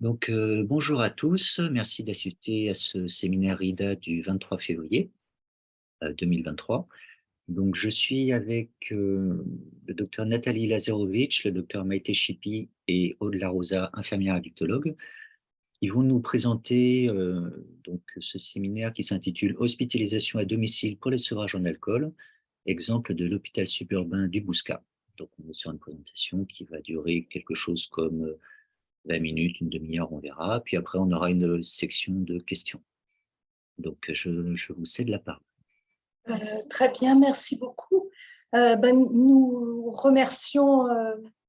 Bonjour à tous, merci d'assister à ce séminaire RIDA du 23 février 2023. Je suis avec le docteur Nathalie Lazarovic, le docteur Maïté Chipi et Aude Larosa, infirmière addictologue. Ils vont nous présenter ce séminaire qui s'intitule Hospitalisation à domicile pour les sevrages en alcool, exemple de l'hôpital suburbain du Bouscat. Donc, on est sur une présentation qui va durer quelque chose comme 20 minutes, une demi-heure, on verra. Puis après, on aura une section de questions. Je vous cède la parole. Très bien, merci beaucoup. Nous remercions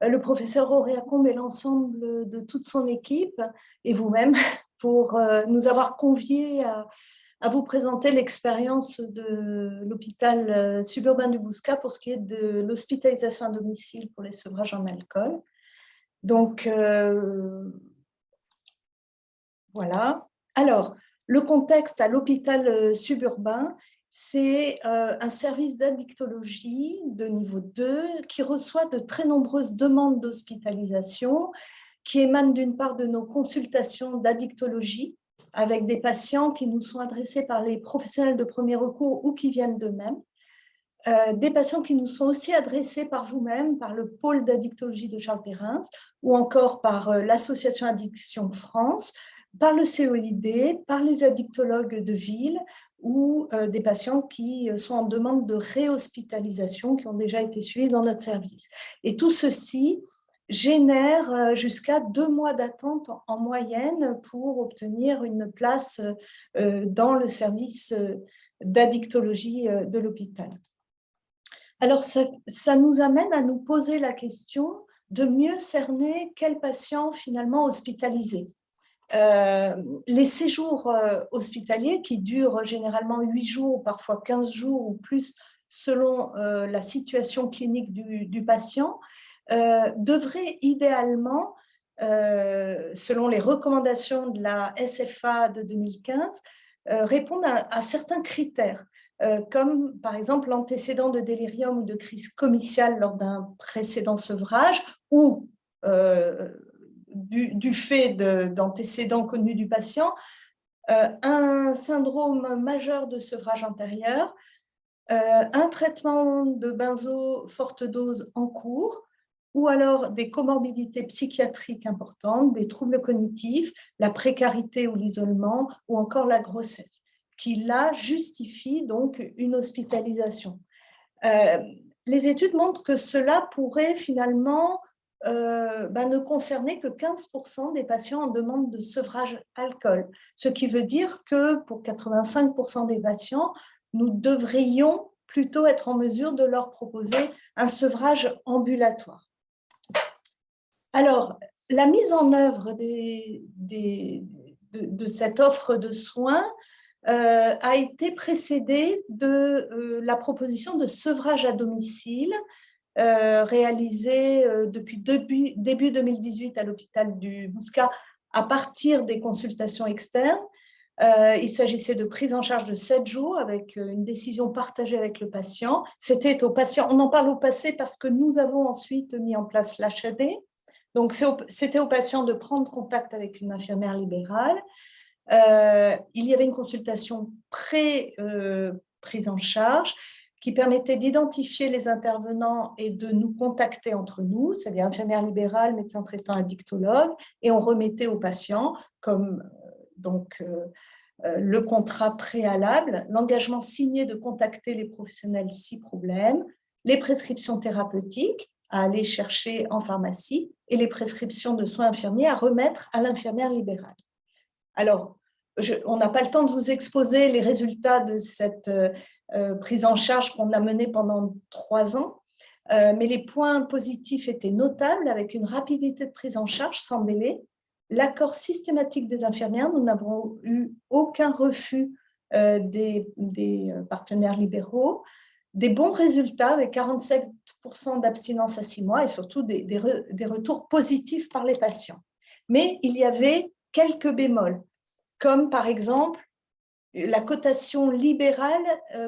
le professeur Auréa Combe et l'ensemble de toute son équipe et vous-même pour nous avoir conviés à vous présenter l'expérience de l'hôpital suburbain du Bouscat pour ce qui est de l'hospitalisation à domicile pour les sevrages en alcool. Voilà. Alors, le contexte à l'hôpital suburbain, c'est un service d'addictologie de niveau 2 qui reçoit de très nombreuses demandes d'hospitalisation qui émanent d'une part de nos consultations d'addictologie avec des patients qui nous sont adressés par les professionnels de premier recours ou qui viennent d'eux-mêmes, des patients qui nous sont aussi adressés par vous-même, par le pôle d'addictologie de Charles Perrin ou encore par l'association Addiction France, par le COID, par les addictologues de ville ou des patients qui sont en demande de réhospitalisation, qui ont déjà été suivis dans notre service. Et tout ceci génère jusqu'à 2 mois d'attente en moyenne pour obtenir une place dans le service d'addictologie de l'hôpital. Alors, ça nous amène à nous poser la question de mieux cerner quels patients finalement hospitalisés. Les séjours hospitaliers qui durent généralement 8 jours, parfois 15 jours ou plus selon la situation clinique du patient, devraient idéalement, selon les recommandations de la SFA de 2015, répondre à certains critères, comme par exemple l'antécédent de délirium ou de crise comiciale lors d'un précédent sevrage ou du fait d'antécédents connus du patient, un syndrome majeur de sevrage antérieur, un traitement de benzo forte dose en cours, ou alors des comorbidités psychiatriques importantes, des troubles cognitifs, la précarité ou l'isolement, ou encore la grossesse, qui là justifient donc une hospitalisation. Les études montrent que cela pourrait finalement ne concerner que 15% des patients en demande de sevrage alcool, ce qui veut dire que pour 85% des patients, nous devrions plutôt être en mesure de leur proposer un sevrage ambulatoire. Alors, la mise en œuvre de cette offre de soins a été précédée de la proposition de sevrage à domicile réalisée depuis début 2018 à l'hôpital du Bouscat à partir des consultations externes. Il s'agissait de prise en charge de 7 jours avec une décision partagée avec le patient. C'était au patient, on en parle au passé parce que nous avons ensuite mis en place l'HAD. Donc, c'était au patient de prendre contact avec une infirmière libérale. Il y avait une consultation pré-prise en charge qui permettait d'identifier les intervenants et de nous contacter entre nous, c'est-à-dire infirmière libérale, médecin traitant, addictologue, et on remettait au patient comme le contrat préalable, l'engagement signé de contacter les professionnels si problème, les prescriptions thérapeutiques à aller chercher en pharmacie et les prescriptions de soins infirmiers à remettre à l'infirmière libérale. Alors, on n'a pas le temps de vous exposer les résultats de cette prise en charge qu'on a menée pendant 3 ans, mais les points positifs étaient notables avec une rapidité de prise en charge sans délai, l'accord systématique des infirmières, nous n'avons eu aucun refus des partenaires libéraux, des bons résultats avec 47% d'abstinence à 6 mois et surtout des retours positifs par les patients. Mais il y avait quelques bémols, comme par exemple la cotation libérale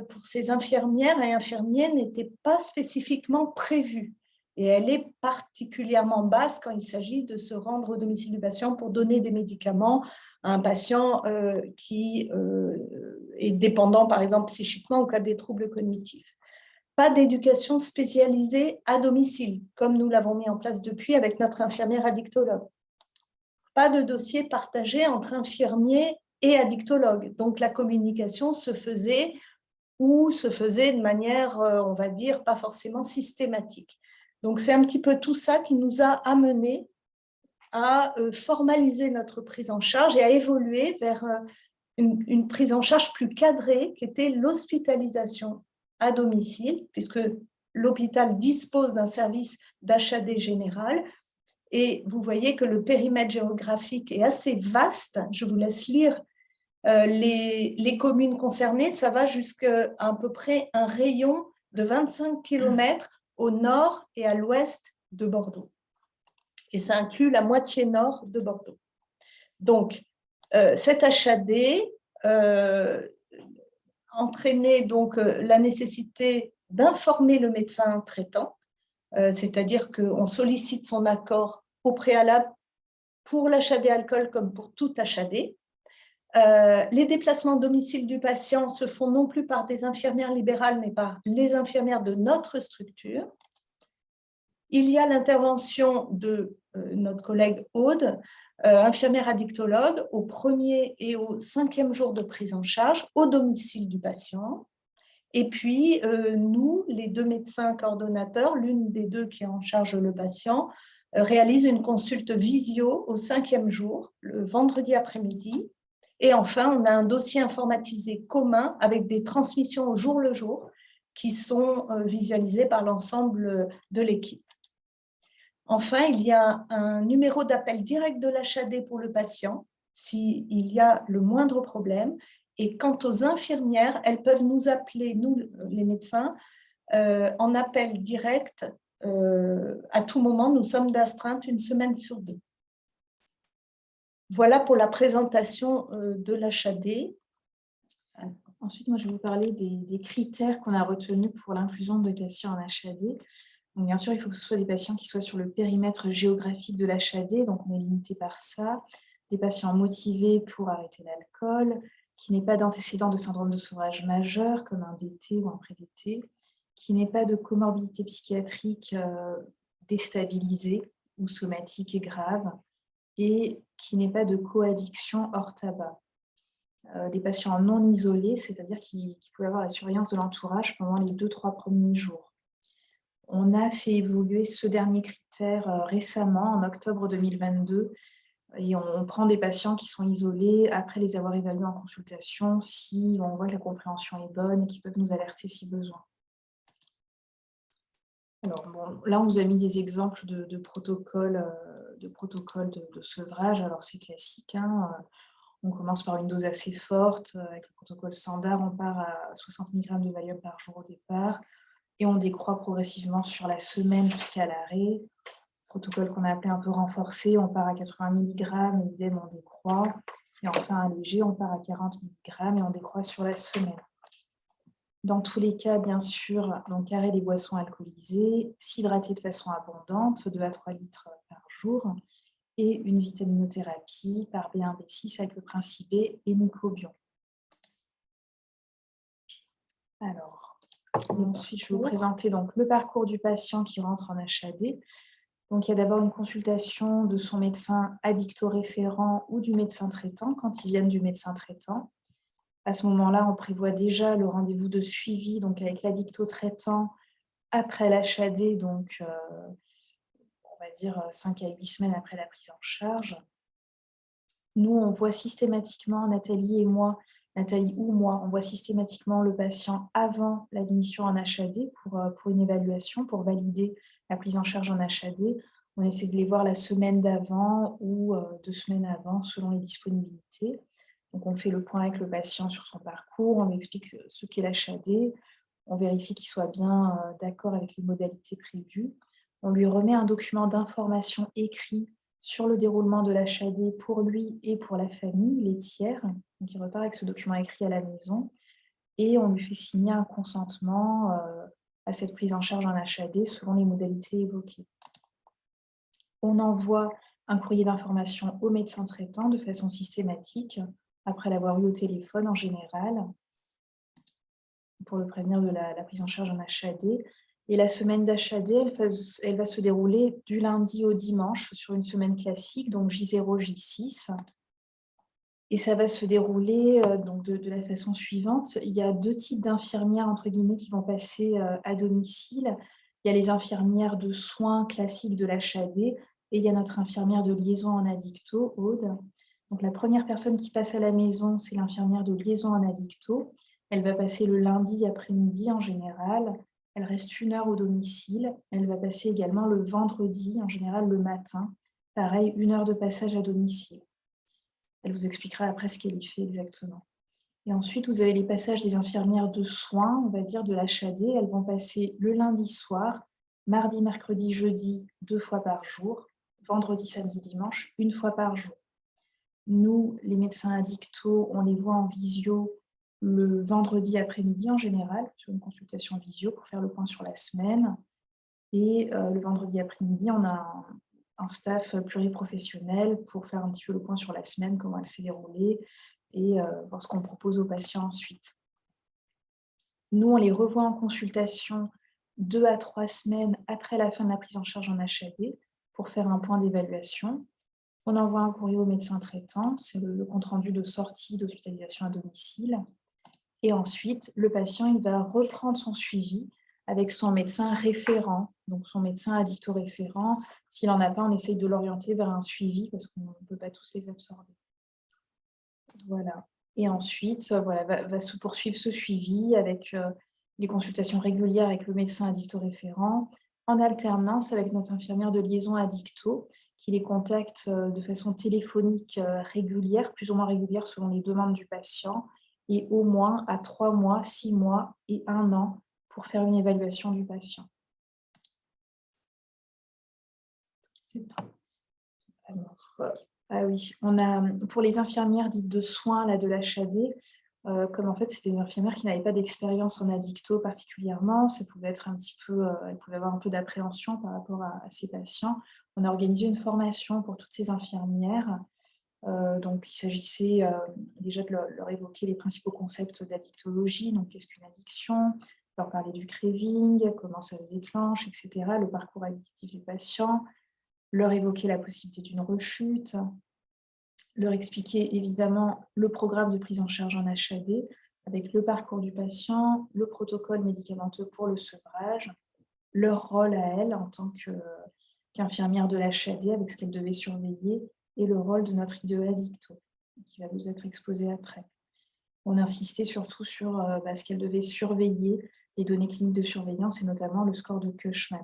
pour ces infirmières et infirmiers n'était pas spécifiquement prévue. Et elle est particulièrement basse quand il s'agit de se rendre au domicile du patient pour donner des médicaments à un patient qui est dépendant, par exemple, psychiquement ou qui a des troubles cognitifs. Pas d'éducation spécialisée à domicile, comme nous l'avons mis en place depuis avec notre infirmière addictologue. Pas de dossier partagé entre infirmiers et addictologues. Donc, la communication se faisait de manière, on va dire, pas forcément systématique. Donc, c'est un petit peu tout ça qui nous a amené à formaliser notre prise en charge et à évoluer vers une prise en charge plus cadrée, qui était l'hospitalisation à domicile, puisque l'hôpital dispose d'un service d'HAD général. Et vous voyez que le périmètre géographique est assez vaste. Je vous laisse lire les communes concernées. Ça va jusqu'à à peu près un rayon de 25 km au nord et à l'ouest de Bordeaux. Et ça inclut la moitié nord de Bordeaux. Donc, cet HAD entraînait donc la nécessité d'informer le médecin traitant, c'est-à-dire qu'on sollicite son accord au préalable pour l'HAD alcool comme pour tout HAD. Les déplacements domicile du patient se font non plus par des infirmières libérales, mais par les infirmières de notre structure. Il y a l'intervention de notre collègue Aude, infirmière addictologue, au 1er et au 5e jour de prise en charge au domicile du patient. Et puis, nous, les 2 médecins coordonnateurs, l'une des 2 qui est en charge le patient, réalise une consulte visio au 5e jour, le vendredi après-midi. Et enfin, on a un dossier informatisé commun avec des transmissions au jour le jour qui sont visualisées par l'ensemble de l'équipe. Enfin, il y a un numéro d'appel direct de l'HAD pour le patient s'il y a le moindre problème. Et quant aux infirmières, elles peuvent nous appeler, nous les médecins, en appel direct à tout moment. Nous sommes d'astreinte 1 semaine sur 2. Voilà pour la présentation de l'HAD. Ensuite, moi, je vais vous parler des critères qu'on a retenus pour l'inclusion de patients en HAD. Donc, bien sûr, il faut que ce soit des patients qui soient sur le périmètre géographique de l'HAD, donc on est limité par ça. Des patients motivés pour arrêter l'alcool, qui n'aient pas d'antécédent de syndrome de sevrage majeur, comme un DT ou un pré-DT, qui n'aient pas de comorbidité psychiatrique déstabilisée ou somatique et grave, et qui n'aient pas de coaddiction hors tabac. Des patients non isolés, c'est-à-dire qui peuvent avoir la surveillance de l'entourage pendant les 2-3 premiers jours. On a fait évoluer ce dernier critère récemment, en octobre 2022, et on prend des patients qui sont isolés après les avoir évalués en consultation si on voit que la compréhension est bonne et qui peuvent nous alerter si besoin. Alors, bon, là, on vous a mis des exemples de protocoles de sevrage. Alors, c'est classique, hein. On commence par une dose assez forte. Avec le protocole standard, on part à 60 mg de Valium par jour au départ et on décroît progressivement sur la semaine jusqu'à l'arrêt. Protocole qu'on a appelé un peu renforcé, on part à 80 mg, idem, on décroît. Et enfin, allégé, on part à 40 mg et on décroît sur la semaine. Dans tous les cas, bien sûr, donc arrêt des boissons alcoolisées, s'hydrater de façon abondante, 2 à 3 litres par jour, et une vitaminothérapie par B1, B6 avec le principe B et Nicobion. Alors, ensuite, je vais vous présenter donc le parcours du patient qui rentre en HAD. Donc, il y a d'abord une consultation de son médecin addicto-référent ou du médecin traitant quand ils viennent du médecin traitant. À ce moment-là, on prévoit déjà le rendez-vous de suivi donc avec l'addicto-traitant après l'HAD, donc on va dire 5 à 8 semaines après la prise en charge. Nous, on voit systématiquement, Nathalie ou moi, on voit systématiquement le patient avant l'admission en HAD pour une évaluation, pour valider la prise en charge en HAD. On essaie de les voir la semaine d'avant ou 2 semaines avant, selon les disponibilités. Donc, on fait le point avec le patient sur son parcours, on lui explique ce qu'est l'HAD, on vérifie qu'il soit bien d'accord avec les modalités prévues. On lui remet un document d'information écrit sur le déroulement de l'HAD pour lui et pour la famille, les tiers. Donc, il repart avec ce document écrit à la maison et on lui fait signer un consentement à cette prise en charge en HAD selon les modalités évoquées. On envoie un courrier d'information au médecin traitant de façon systématique, après l'avoir eu au téléphone en général, pour le prévenir de la prise en charge en HAD. Et la semaine d'HAD, elle va se dérouler du lundi au dimanche sur une semaine classique, donc J0, J6. Et ça va se dérouler donc de la façon suivante. Il y a 2 types d'infirmières, entre guillemets, qui vont passer à domicile. Il y a les infirmières de soins classiques de l'HAD et il y a notre infirmière de liaison en addicto, Aude. Donc la première personne qui passe à la maison, c'est l'infirmière de liaison en addicto. Elle va passer le lundi après-midi en général. Elle reste 1 heure au domicile. Elle va passer également le vendredi, en général le matin. Pareil, 1 heure de passage à domicile. Elle vous expliquera après ce qu'elle y fait exactement. Et ensuite, vous avez les passages des infirmières de soins, on va dire de l'HAD. Elles vont passer le lundi soir, mardi, mercredi, jeudi, 2 fois par jour, vendredi, samedi, dimanche, 1 fois par jour. Nous, les médecins addictos, on les voit en visio le vendredi après-midi en général, sur une consultation visio pour faire le point sur la semaine. Et le vendredi après-midi, on a un staff pluriprofessionnel pour faire un petit peu le point sur la semaine, comment elle s'est déroulée et voir ce qu'on propose aux patients ensuite. Nous, on les revoit en consultation 2 à 3 semaines après la fin de la prise en charge en HAD pour faire un point d'évaluation. On envoie un courrier au médecin traitant, c'est le compte-rendu de sortie d'hospitalisation à domicile. Et ensuite, le patient il va reprendre son suivi avec son médecin référent, donc son médecin addicto-référent. S'il n'en a pas, on essaye de l'orienter vers un suivi parce qu'on ne peut pas tous les absorber. Voilà. Et ensuite, va se poursuivre ce suivi avec les consultations régulières avec le médecin addicto-référent, en alternance avec notre infirmière de liaison addicto, qui les contacte de façon téléphonique régulière, plus ou moins régulière selon les demandes du patient, et au moins à 3 mois, 6 mois et 1 an pour faire une évaluation du patient. Ah oui, on a pour les infirmières dites de soins là, de l'HAD, comme en fait c'était des infirmières qui n'avaient pas d'expérience en addicto particulièrement, ça pouvait être un petit peu, elles pouvaient avoir un peu d'appréhension par rapport à ces patients. On a organisé une formation pour toutes ces infirmières. Donc, il s'agissait déjà de leur évoquer les principaux concepts d'addictologie, donc qu'est-ce qu'une addiction, leur parler du craving, comment ça se déclenche, etc., le parcours addictif du patient, leur évoquer la possibilité d'une rechute, leur expliquer évidemment le programme de prise en charge en HAD avec le parcours du patient, le protocole médicamenteux pour le sevrage, leur rôle à elles en tant qu'infirmière de l'HAD avec ce qu'elles devaient surveiller et le rôle de notre IDE addicto qui va nous être exposé après. On insistait surtout sur ce qu'elles devaient surveiller, les données cliniques de surveillance et notamment le score de Cushman.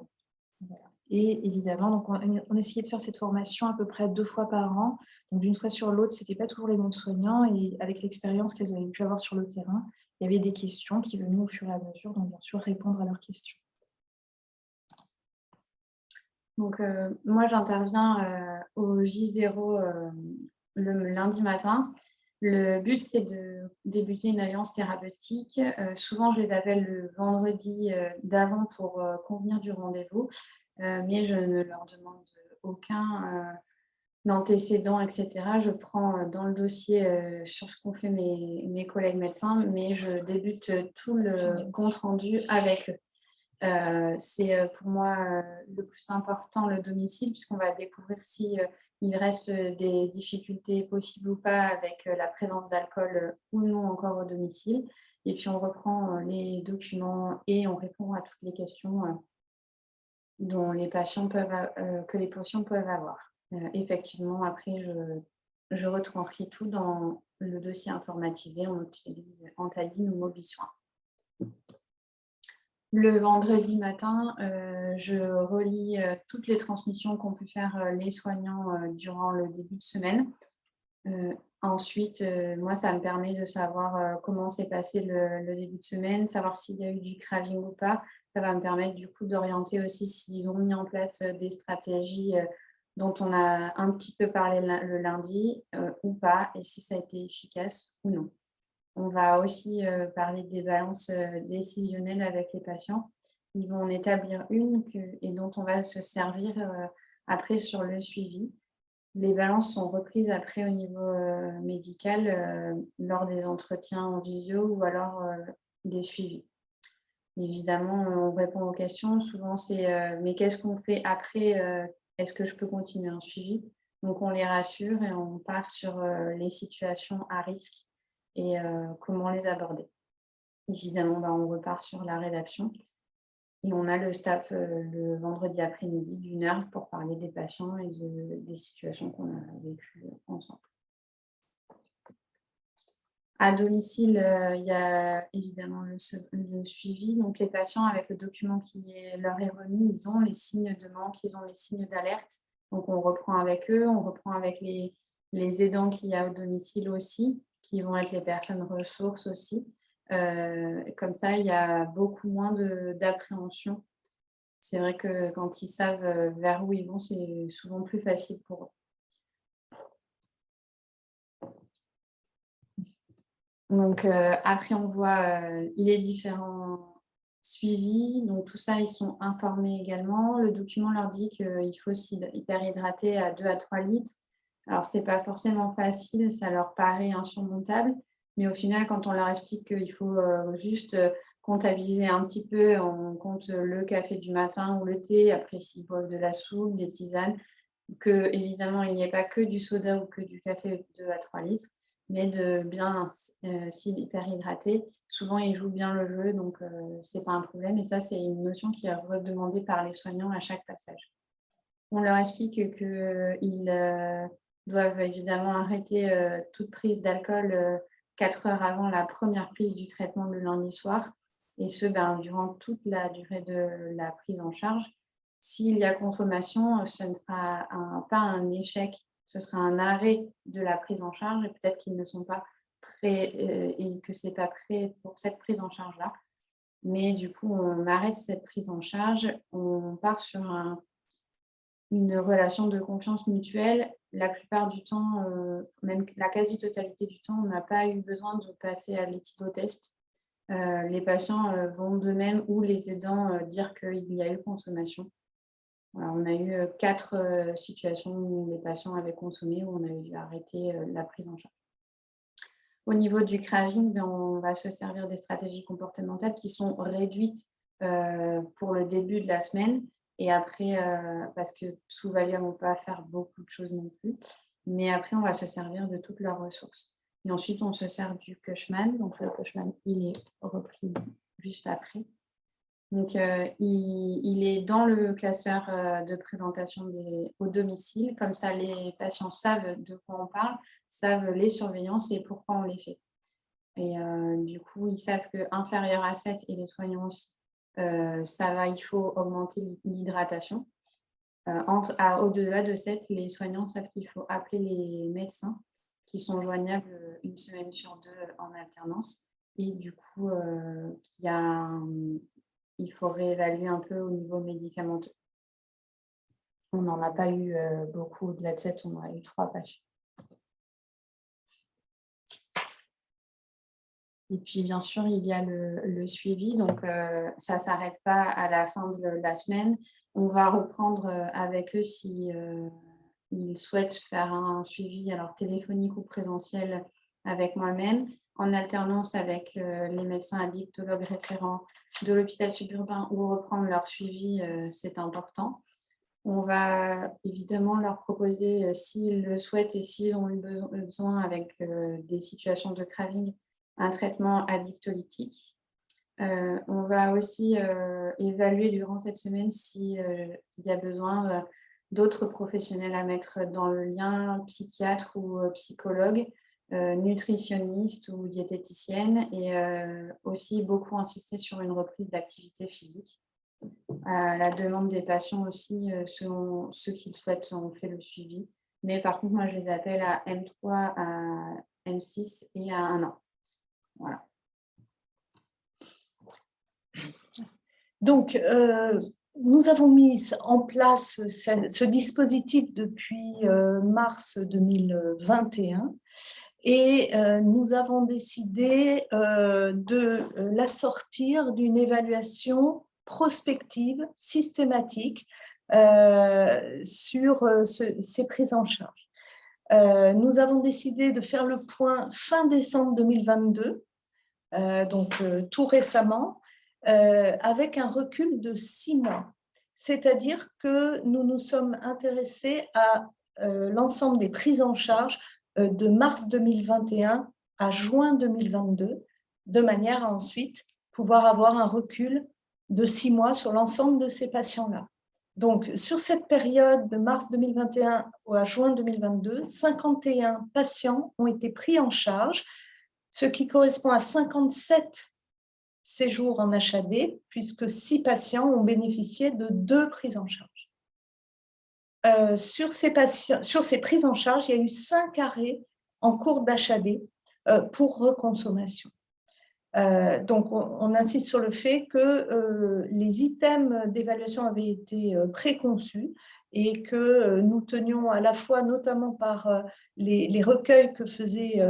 Voilà. Et évidemment, donc on essayait de faire cette formation à peu près 2 fois par an. Donc d'une fois sur l'autre, ce n'était pas toujours les mêmes soignants et avec l'expérience qu'elles avaient pu avoir sur le terrain, il y avait des questions qui venaient au fur et à mesure, donc bien sûr répondre à leurs questions. Donc, moi, j'interviens au J0 le lundi matin. Le but, c'est de débuter une alliance thérapeutique. Souvent, je les appelle le vendredi d'avant pour convenir du rendez-vous, mais je ne leur demande aucun d'antécédents, etc. Je prends dans le dossier sur ce qu'ont fait mes collègues médecins, mais je débute tout le compte-rendu avec eux. C'est pour moi le plus important, le domicile, puisqu'on va découvrir s'il reste des difficultés possibles ou pas avec la présence d'alcool ou non encore au domicile. Et puis on reprend les documents et on répond à toutes les questions que les patients peuvent avoir. Effectivement, après, je retranscris tout dans le dossier informatisé. On utilise Antaline ou MobiSoin. Le vendredi matin, je relis toutes les transmissions qu'ont pu faire les soignants durant le début de semaine. Ensuite, moi, ça me permet de savoir comment s'est passé le début de semaine, savoir s'il y a eu du craving ou pas. Ça va me permettre du coup d'orienter aussi s'ils ont mis en place des stratégies dont on a un petit peu parlé le lundi ou pas, et si ça a été efficace ou non. On va aussi parler des balances décisionnelles avec les patients. ils vont en établir une et dont on va se servir après sur le suivi. Les balances sont reprises après au niveau médical lors des entretiens en visio ou alors des suivis. Évidemment, on répond aux questions. Souvent, c'est mais qu'est-ce qu'on fait après est-ce que je peux continuer un suivi? Donc, on les rassure et on part sur les situations à risque et comment les aborder. Évidemment, on repart sur la rédaction et on a le staff le vendredi après-midi d'1 heure pour parler des patients et des situations qu'on a vécues ensemble. À domicile, il y a évidemment le suivi. Donc, les patients, avec le document qui leur est remis, ils ont les signes de manque, ils ont les signes d'alerte. Donc, on reprend avec eux, on reprend avec les aidants qu'il y a au domicile aussi, qui vont être les personnes ressources aussi. Comme ça, il y a beaucoup moins d'appréhension. C'est vrai que quand ils savent vers où ils vont, c'est souvent plus facile pour eux. Donc, après, on voit les différents suivis. Donc, tout ça, ils sont informés également. Le document leur dit qu'il faut hyperhydrater à 2 à 3 litres. Alors, ce n'est pas forcément facile, ça leur paraît insurmontable. Mais au final, quand on leur explique qu'il faut juste comptabiliser un petit peu, on compte le café du matin ou le thé, après s'ils boivent de la soupe, des tisanes, que évidemment, il n'y ait pas que du soda ou que du café 2 à 3 litres. Mais de bien s'hyperhydrater. Souvent, ils jouent bien le jeu, donc ce n'est pas un problème. Et ça, c'est une notion qui est redemandée par les soignants à chaque passage. On leur explique qu'ils doivent évidemment arrêter toute prise d'alcool 4 heures avant la première prise du traitement le lundi soir, et ce, durant toute la durée de la prise en charge. S'il y a consommation, ce ne sera pas un échec, ce sera un arrêt de la prise en charge et peut-être qu'ils ne sont pas prêts et que ce n'est pas prêt pour cette prise en charge-là. Mais du coup, on arrête cette prise en charge, on part sur une relation de confiance mutuelle. La plupart du temps, même la quasi-totalité du temps, on n'a pas eu besoin de passer à l'éthylotest. Les patients vont d'eux-mêmes ou les aidants dire qu'il y a eu consommation. Voilà, on a eu 4 situations où les patients avaient consommé, où on a dû arrêter la prise en charge. Au niveau du craving, on va se servir des stratégies comportementales qui sont réduites pour le début de la semaine. Et après, parce que sous Valium, on ne peut pas faire beaucoup de choses non plus. Mais après, on va se servir de toutes leurs ressources. Et ensuite, on se sert du Cushman. Donc, le Cushman, il est repris juste après. Donc, il est dans le classeur de présentation au domicile. Comme ça, les patients savent de quoi on parle, savent les surveillances et pourquoi on les fait. Et du coup, ils savent qu'inférieur à 7, et les soignants aussi, ça va, il faut augmenter l'hydratation. Au-delà de 7, les soignants savent qu'il faut appeler les médecins qui sont joignables 1 semaine sur 2 en alternance. Et du coup, il faut réévaluer un peu au niveau médicamenteux. On n'en a pas eu beaucoup au-delà de 7, on en a eu 3 patients. Et puis, bien sûr, il y a le suivi. Donc, ça ne s'arrête pas à la fin de la semaine. On va reprendre avec eux si ils souhaitent faire un suivi alors téléphonique ou présentiel avec moi-même, en alternance avec les médecins addictologues référents de l'hôpital suburbain ou reprendre leur suivi, c'est important. On va évidemment leur proposer, s'ils le souhaitent et s'ils ont eu besoin avec des situations de craving, un traitement addictolytique. On va aussi évaluer durant cette semaine s'il y a besoin d'autres professionnels à mettre dans le lien, psychiatre ou psychologue, nutritionniste ou diététicienne, et aussi beaucoup insister sur une reprise d'activité physique. À la demande des patients aussi, selon ceux qui le souhaitent, on fait le suivi. Mais par contre, moi, je les appelle à M3, à M6 et à 1 an. Voilà. Donc, nous avons mis en place ce dispositif depuis mars 2021 et nous avons décidé de l'assortir d'une évaluation prospective, systématique sur ces prises en charge. Nous avons décidé de faire le point fin décembre 2022, donc tout récemment, avec un recul de 6 mois. C'est-à-dire que nous nous sommes intéressés à l'ensemble des prises en charge de mars 2021 à juin 2022, de manière à ensuite pouvoir avoir un recul de 6 mois sur l'ensemble de ces patients-là. Donc, sur cette période de mars 2021 à juin 2022, 51 patients ont été pris en charge, ce qui correspond à 57 séjours en HAD, puisque 6 patients ont bénéficié de 2 prises en charge. Sur ces prises en charge, il y a eu 5 arrêts en cours d'HAD pour reconsommation. Donc, on insiste sur le fait que les items d'évaluation avaient été préconçus et que nous tenions à la fois, notamment par les recueils que faisait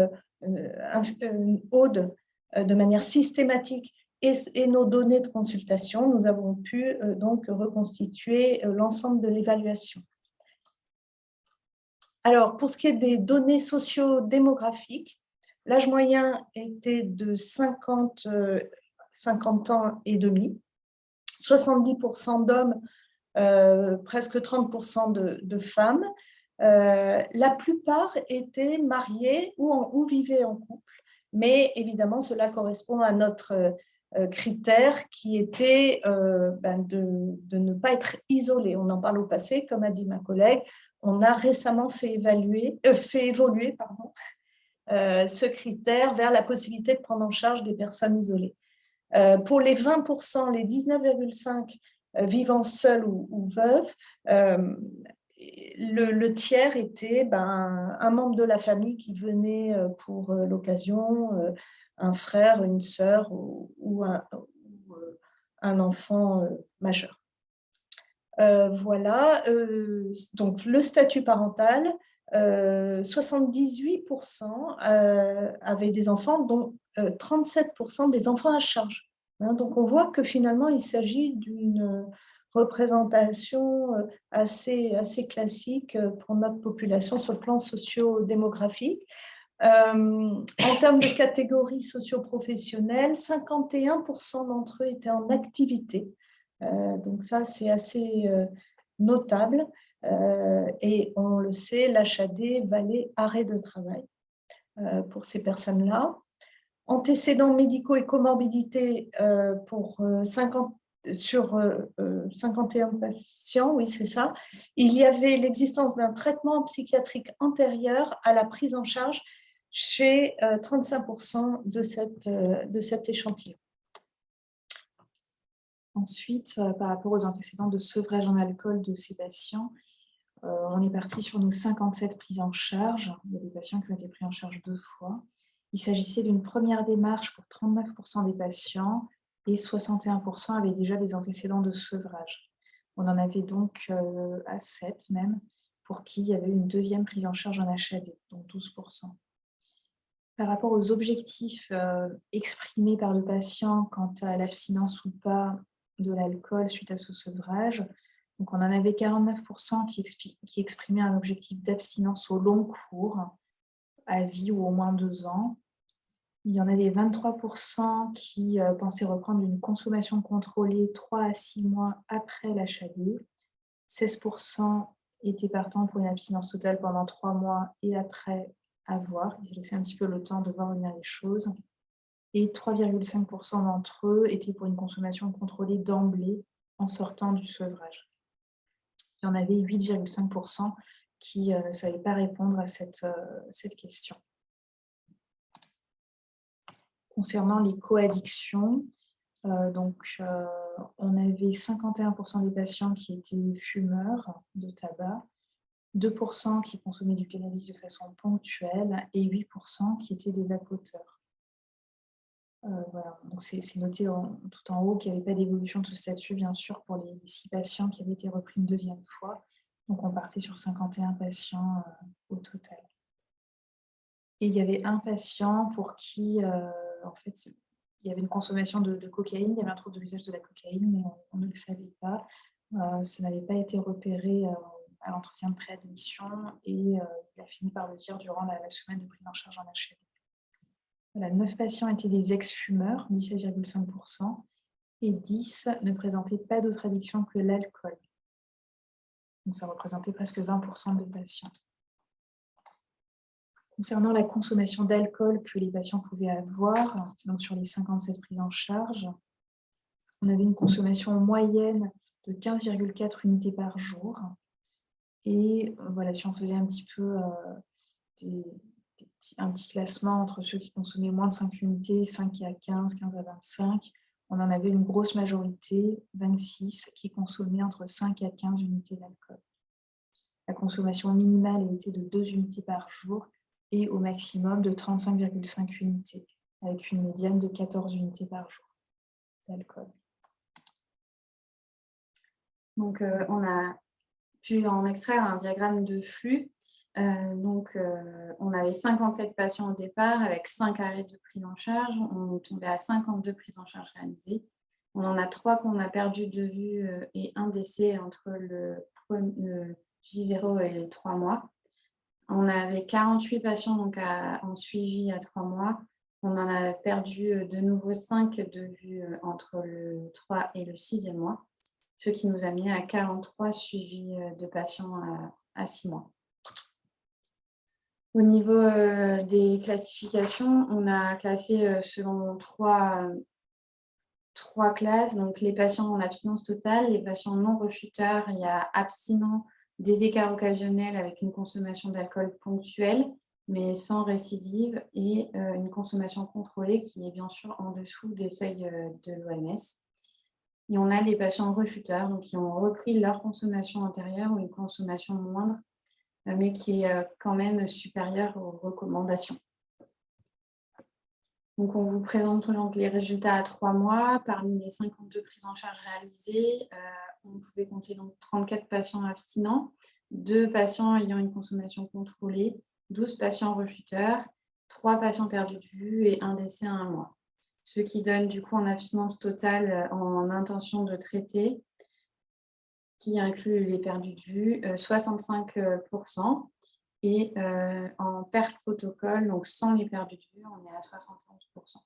Aude de manière systématique et nos données de consultation, nous avons pu donc reconstituer l'ensemble de l'évaluation. Alors, pour ce qui est des données socio-démographiques, l'âge moyen était de 50 ans et demi, 70% d'hommes, presque 30% de femmes. La plupart étaient mariés ou vivaient en couple, mais évidemment, cela correspond à notre critère qui était de ne pas être isolé. On en parle au passé, comme a dit ma collègue, on a récemment fait évoluer ce critère vers la possibilité de prendre en charge des personnes isolées. Pour les 20%, les 19,5 vivant seuls ou veuves, le tiers était un membre de la famille qui venait pour l'occasion, un frère, une sœur ou un enfant majeur. Voilà, donc le statut parental, 78% avaient des enfants, dont 37% des enfants à charge. Donc on voit que finalement il s'agit d'une représentation assez classique pour notre population sur le plan socio-démographique. En termes de catégories socio-professionnelles, 51% d'entre eux étaient en activité. Donc ça, c'est assez notable. Et on le sait, l'HAD valait arrêt de travail pour ces personnes-là. Antécédents médicaux et comorbidités sur 51 patients, oui, c'est ça. Il y avait l'existence d'un traitement psychiatrique antérieur à la prise en charge chez 35% de cet échantillon. Ensuite, par rapport aux antécédents de sevrage en alcool de ces patients, on est parti sur nos 57 prises en charge. Il y a des patients qui ont été pris en charge 2 fois. Il s'agissait d'une première démarche pour 39% des patients et 61% avaient déjà des antécédents de sevrage. On en avait donc à 7 même, pour qui il y avait une deuxième prise en charge en HAD, donc 12%. Par rapport aux objectifs exprimés par le patient quant à l'abstinence ou pas de l'alcool suite à ce sevrage, donc on en avait 49% qui exprimaient un objectif d'abstinence au long cours, à vie ou au moins 2 ans. Il y en avait 23% qui pensaient reprendre une consommation contrôlée 3 à 6 mois après l'HAD. 16% étaient partants pour une abstinence totale pendant 3 mois et après avoir. Ils laissaient un petit peu le temps de voir venir les choses. Et 3,5% d'entre eux étaient pour une consommation contrôlée d'emblée en sortant du sevrage. Il y en avait 8,5% qui ne savaient pas répondre à cette question. Concernant les coaddictions, on avait 51% des patients qui étaient fumeurs de tabac, 2% qui consommaient du cannabis de façon ponctuelle et 8% qui étaient des vapoteurs. Voilà. Donc c'est noté tout en haut qu'il n'y avait pas d'évolution de ce statut, bien sûr, pour les 6 patients qui avaient été repris une deuxième fois. Donc on partait sur 51 patients au total. Et il y avait un patient pour qui, en fait, il y avait une consommation de cocaïne, il y avait un trouble de l'usage de la cocaïne, mais on ne le savait pas. Ça n'avait pas été repéré à l'entretien de préadmission et il a fini par le dire durant la semaine de prise en charge en HAD. Voilà, 9 patients étaient des ex-fumeurs, 17,5%, et 10 ne présentaient pas d'autre addiction que l'alcool. Donc ça représentait presque 20% des patients. Concernant la consommation d'alcool que les patients pouvaient avoir, donc sur les 57 prises en charge, on avait une consommation moyenne de 15,4 unités par jour. Et voilà, si on faisait un petit peu un petit classement entre ceux qui consommaient moins de 5 unités, 5 à 15, 15 à 25, on en avait une grosse majorité, 26, qui consommaient entre 5 à 15 unités d'alcool. La consommation minimale était de 2 unités par jour et au maximum de 35,5 unités, avec une médiane de 14 unités par jour d'alcool. Donc, on a pu en extraire un diagramme de flux. On avait 57 patients au départ avec 5 arrêts de prise en charge. On tombait à 52 prises en charge réalisées. On en a 3 qu'on a perdu de vue et un décès entre le J0 et les 3 mois. On avait 48 patients donc en suivi à 3 mois. On en a perdu de nouveau 5 de vue entre le 3 et le 6e mois, ce qui nous a mené à 43 suivis de patients à 6 mois. Au niveau des classifications, on a classé selon trois classes. Donc, les patients en abstinence totale, les patients non rechuteurs, il y a abstinents, des écarts occasionnels avec une consommation d'alcool ponctuelle, mais sans récidive, et une consommation contrôlée qui est bien sûr en dessous des seuils de l'OMS. Et on a les patients rechuteurs, donc qui ont repris leur consommation antérieure ou une consommation moindre, mais qui est quand même supérieure aux recommandations. Donc, on vous présente donc les résultats à 3 mois. Parmi les 52 prises en charge réalisées, on pouvait compter donc 34 patients abstinents, 2 patients ayant une consommation contrôlée, 12 patients rechuteurs, 3 patients perdus de vue et 1 décès à 1 mois. Ce qui donne du coup en abstinence totale en intention de traiter, qui inclut les perdus de vue, 65%. Et en perte protocole, donc sans les perdus de vue, on est à 71%.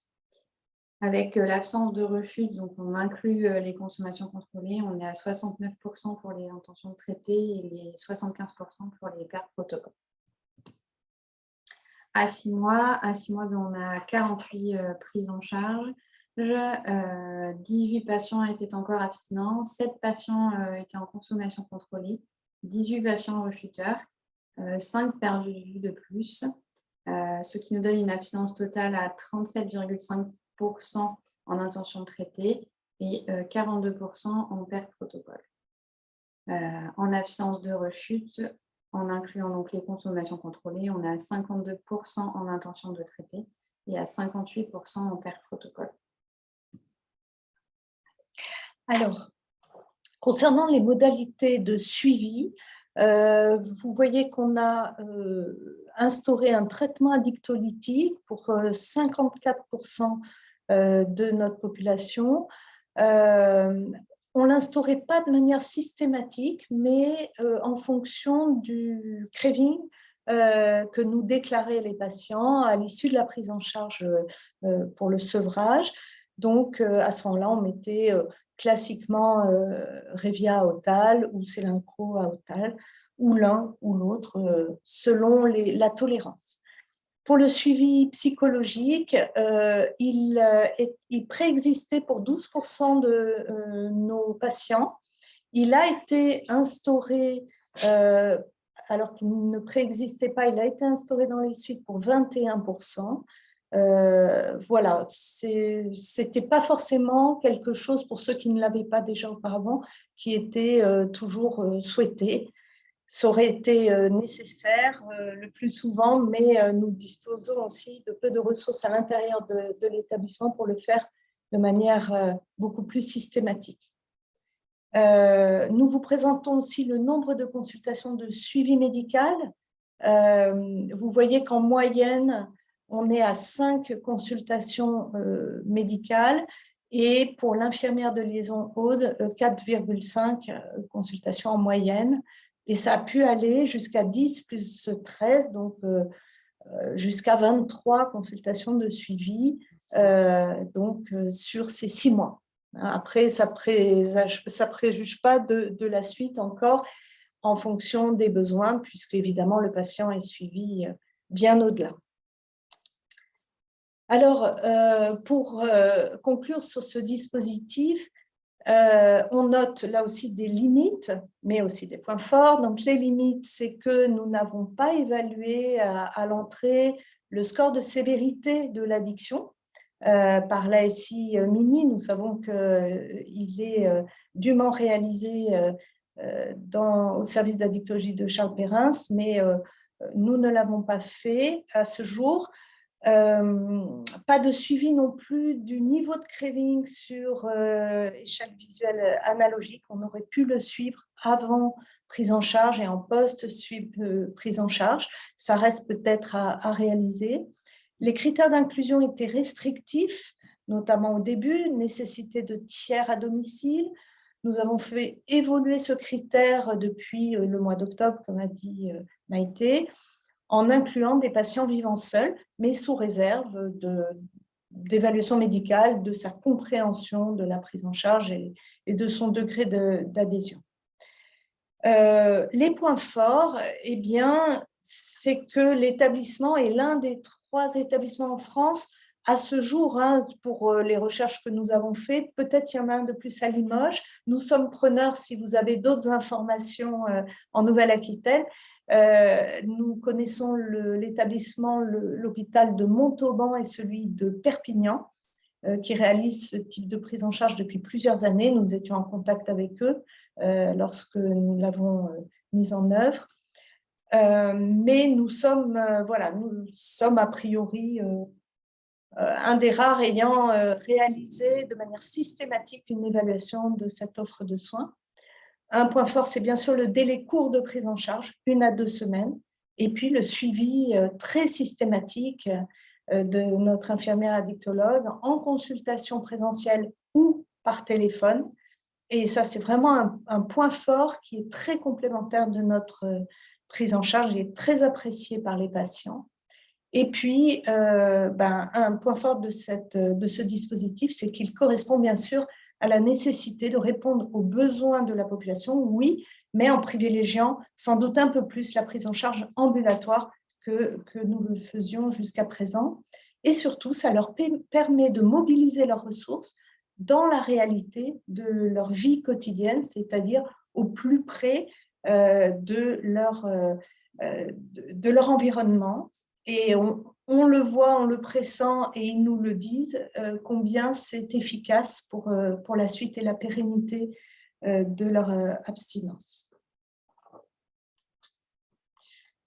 Avec l'absence de refus, donc on inclut les consommations contrôlées, on est à 69% pour les intentions de traiter et les 75% pour les pertes protocole. À 6 mois, on a 48 prises en charge. 18 patients étaient encore abstinents, 7 patients étaient en consommation contrôlée, 18 patients rechuteurs, 5 perdus de vue de plus, ce qui nous donne une abstinence totale à 37,5% en intention de traiter et 42% en perte protocole. En absence de rechute, en incluant donc les consommations contrôlées, on est à 52% en intention de traiter et à 58% en perte protocole. Alors, concernant les modalités de suivi, vous voyez qu'on a instauré un traitement addictolytique pour 54% de notre population. On ne l'instaurait pas de manière systématique, mais en fonction du craving que nous déclaraient les patients à l'issue de la prise en charge pour le sevrage. Donc, à ce moment-là, on mettait classiquement Revia à Otal ou Selinco à Otal, ou l'un ou l'autre, selon la tolérance. Pour le suivi psychologique, il préexistait pour 12% de nos patients. Il a été instauré, alors qu'il ne préexistait pas, il a été instauré dans les suites pour 21%. Voilà, c'était pas forcément quelque chose pour ceux qui ne l'avaient pas déjà auparavant, qui était toujours souhaité. Ça aurait été nécessaire le plus souvent, mais nous disposons aussi de peu de ressources à l'intérieur de l'établissement pour le faire de manière beaucoup plus systématique. Nous vous présentons aussi le nombre de consultations de suivi médical. Vous voyez qu'en moyenne, on est à 5 consultations médicales et pour l'infirmière de liaison Aude, 4,5 consultations en moyenne. Et ça a pu aller jusqu'à 10 plus 13, donc jusqu'à 23 consultations de suivi sur ces 6 mois. Après, ça préjuge pas de la suite encore en fonction des besoins, puisque évidemment le patient est suivi bien au-delà. Alors, pour conclure sur ce dispositif, on note là aussi des limites, mais aussi des points forts. Donc, les limites, c'est que nous n'avons pas évalué à l'entrée le score de sévérité de l'addiction par l'ASI Mini. Nous savons qu'il est dûment réalisé au service d'addictologie de Charles Perrins, mais nous ne l'avons pas fait à ce jour. Pas de suivi non plus du niveau de craving sur échelle visuelle analogique. On aurait pu le suivre avant prise en charge et en post-prise en charge. Ça reste peut-être à réaliser. Les critères d'inclusion étaient restrictifs, notamment au début, nécessité de tiers à domicile. Nous avons fait évoluer ce critère depuis le mois d'octobre, comme a dit Maïté, en incluant des patients vivant seuls, mais sous réserve d'évaluation médicale, de sa compréhension de la prise en charge et de son degré d'adhésion. Les points forts, eh bien, c'est que l'établissement est l'un des 3 établissements en France à ce jour, pour les recherches que nous avons faites. Peut-être il y en a un de plus à Limoges. Nous sommes preneurs si vous avez d'autres informations en Nouvelle-Aquitaine. Nous connaissons l'établissement, l'hôpital de Montauban et celui de Perpignan, qui réalisent ce type de prise en charge depuis plusieurs années. Nous étions en contact avec eux lorsque nous l'avons mise en œuvre. Mais nous sommes a priori un des rares ayant réalisé de manière systématique une évaluation de cette offre de soins. Un point fort, c'est bien sûr le délai court de prise en charge, 1 à 2 semaines, et puis le suivi très systématique de notre infirmière addictologue en consultation présentielle ou par téléphone. Et ça, c'est vraiment un point fort qui est très complémentaire de notre prise en charge et très apprécié par les patients. Et puis, un point fort de ce dispositif, c'est qu'il correspond bien sûr à la nécessité de répondre aux besoins de la population, oui, mais en privilégiant sans doute un peu plus la prise en charge ambulatoire que nous le faisions jusqu'à présent. Et surtout, ça leur permet de mobiliser leurs ressources dans la réalité de leur vie quotidienne, c'est-à-dire au plus près de leur environnement. Et on le voit, on le pressent et ils nous le disent, combien c'est efficace pour la suite et la pérennité de leur abstinence.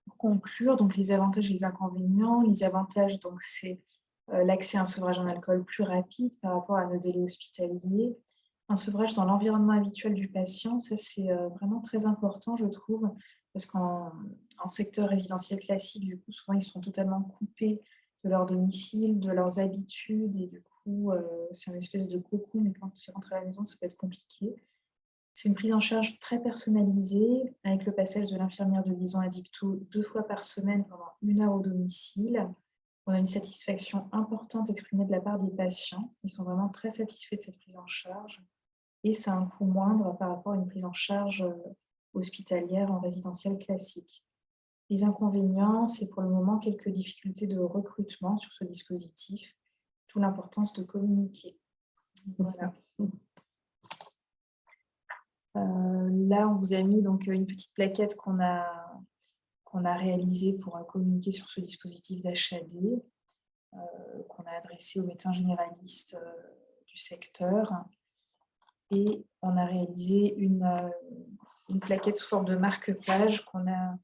Pour conclure, donc les avantages et les inconvénients. Les avantages, donc, c'est l'accès à un sevrage en alcool plus rapide par rapport à nos délais hospitaliers. Un sevrage dans l'environnement habituel du patient, ça c'est vraiment très important, je trouve, parce qu'en secteur résidentiel classique, du coup, souvent ils sont totalement coupés de leur domicile, de leurs habitudes, et du coup, c'est une espèce de cocon, mais quand ils rentrent à la maison, ça peut être compliqué. C'est une prise en charge très personnalisée, avec le passage de l'infirmière de liaison addicto 2 fois par semaine pendant 1 heure au domicile. On a une satisfaction importante exprimée de la part des patients. Ils sont vraiment très satisfaits de cette prise en charge. Et c'est un coût moindre par rapport à une prise en charge hospitalière en résidentiel classique. Les inconvénients, c'est pour le moment quelques difficultés de recrutement sur ce dispositif, d'où l'importance de communiquer. Voilà. Là, on vous a mis donc une petite plaquette qu'on a réalisée pour communiquer sur ce dispositif d'HAD, qu'on a adressé aux médecins généralistes du secteur. Et on a réalisé une plaquette sous forme de marque-page qu'on a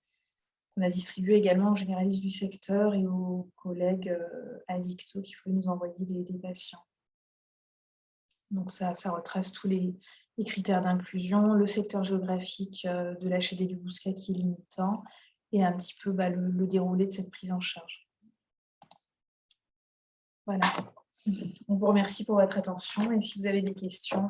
distribuée également aux généralistes du secteur et aux collègues addictos qui pouvaient nous envoyer des patients. Donc ça retrace tous les critères d'inclusion, le secteur géographique de l'HAD du Bouscat qui est limitant et un petit peu le déroulé de cette prise en charge. Voilà. On vous remercie pour votre attention et si vous avez des questions,